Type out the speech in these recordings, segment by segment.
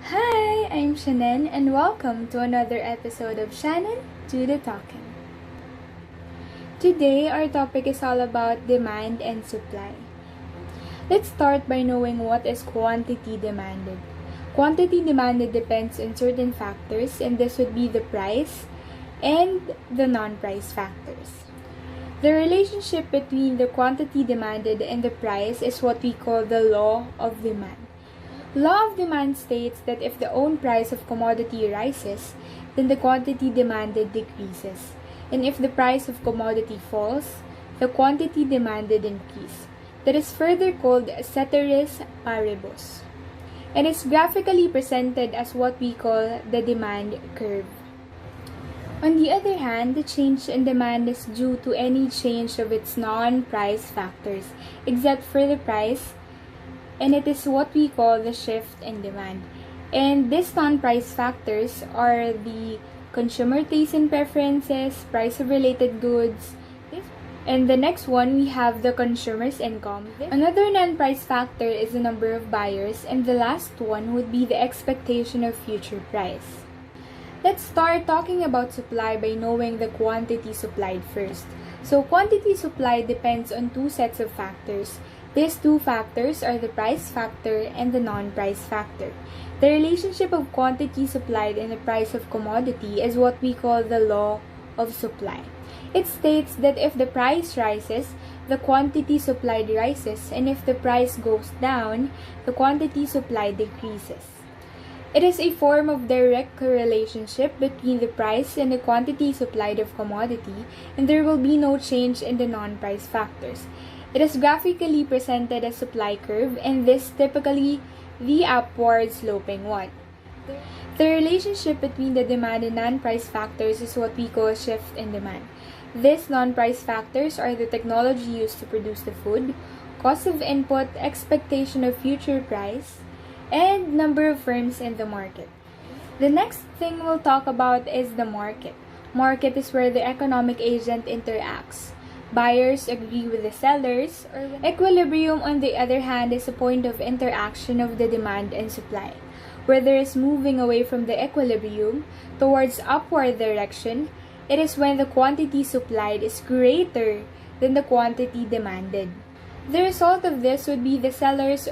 Hi, I'm Shannon and welcome to another episode of Shannon Do the Talking. Today, our topic is all about demand and supply. Let's start by knowing what is quantity demanded. Quantity demanded depends on certain factors, and this would be the price and the non-price factors. The relationship between the quantity demanded and the price is what we call the law of demand. Law of demand states that if the own price of commodity rises, then the quantity demanded decreases. And if the price of commodity falls, the quantity demanded increases. That is further called ceteris paribus. And is graphically presented as what we call the demand curve. On the other hand, the change in demand is due to any change of its non-price factors, except for the price, and it is what we call the shift in demand. And these non-price factors are the consumer taste and preferences, price of related goods, and the next one we have the consumer's income. Another non-price factor is the number of buyers, and the last one would be the expectation of future price. Let's start talking about supply by knowing the quantity supplied first. So quantity supplied depends on two sets of factors. These two factors are the price factor and the non-price factor. The relationship of quantity supplied and the price of commodity is what we call the law of supply. It states that if the price rises, the quantity supplied rises, and if the price goes down, the quantity supplied decreases. It is a form of direct relationship between the price and the quantity supplied of commodity, and there will be no change in the non-price factors. It is graphically presented as supply curve, and this typically the upward sloping one. The relationship between the demand and non-price factors is what we call shift in demand. These non-price factors are the technology used to produce the food, cost of input, expectation of future price, and number of firms in the market. The next thing we'll talk about is the market. Market is where the economic agent interacts. Buyers agree with the sellers, or equilibrium on the other hand is a point of interaction of the demand and supply, where there is moving away from the equilibrium towards upward direction. It is when the quantity supplied is greater than the quantity demanded. The result of this would be the sellers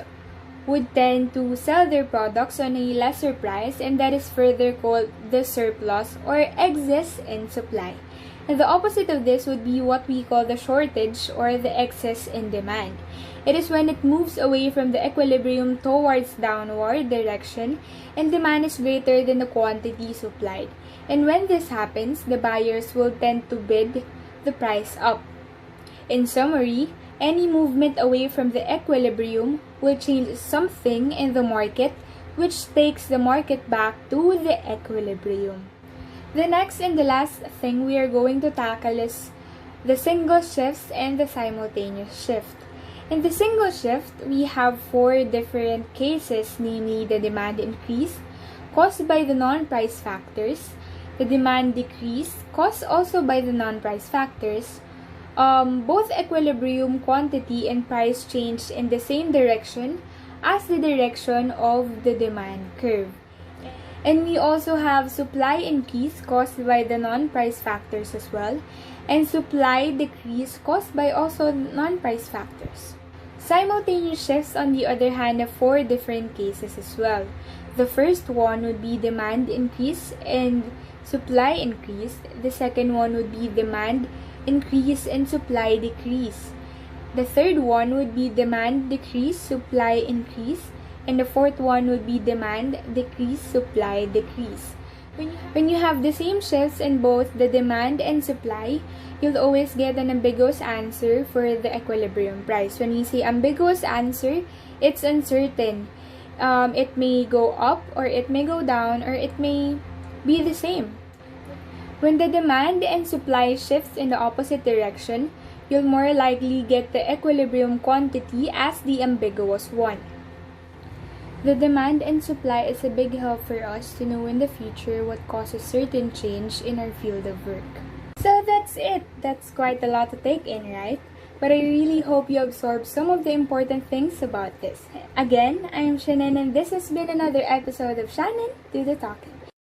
would tend to sell their products on a lesser price, and that is further called the surplus or excess in supply. And the opposite of this would be what we call the shortage or the excess in demand. It is when it moves away from the equilibrium towards downward direction and demand is greater than the quantity supplied. And when this happens, the buyers will tend to bid the price up. In summary, any movement away from the equilibrium will change something in the market, which takes the market back to the equilibrium. The next and the last thing we are going to tackle is the single shifts and the simultaneous shift. In the single shift, we have four different cases, namely the demand increase caused by the non-price factors, the demand decrease caused also by the non-price factors, both equilibrium quantity and price change in the same direction as the direction of the demand curve. And we also have supply increase caused by the non-price factors as well, and supply decrease caused by also non-price factors. Simultaneous shifts, on the other hand, have four different cases as well. The first one would be demand increase and supply increase. The second one would be demand increase and supply decrease. The third one would be demand decrease, supply increase. And the fourth one would be demand decrease, supply decrease. When you have the same shifts in both the demand and supply, you'll always get an ambiguous answer for the equilibrium price. When we say ambiguous answer, it's uncertain. It may go up or it may go down or it may be the same. When the demand and supply shifts in the opposite direction, you'll more likely get the equilibrium quantity as the ambiguous one. The demand and supply is a big help for us to know in the future what causes certain change in our field of work. So that's it. That's quite a lot to take in, right? but I really hope you absorb some of the important things about this. Again, I am Shannon and this has been another episode of Shannon Do the Talking.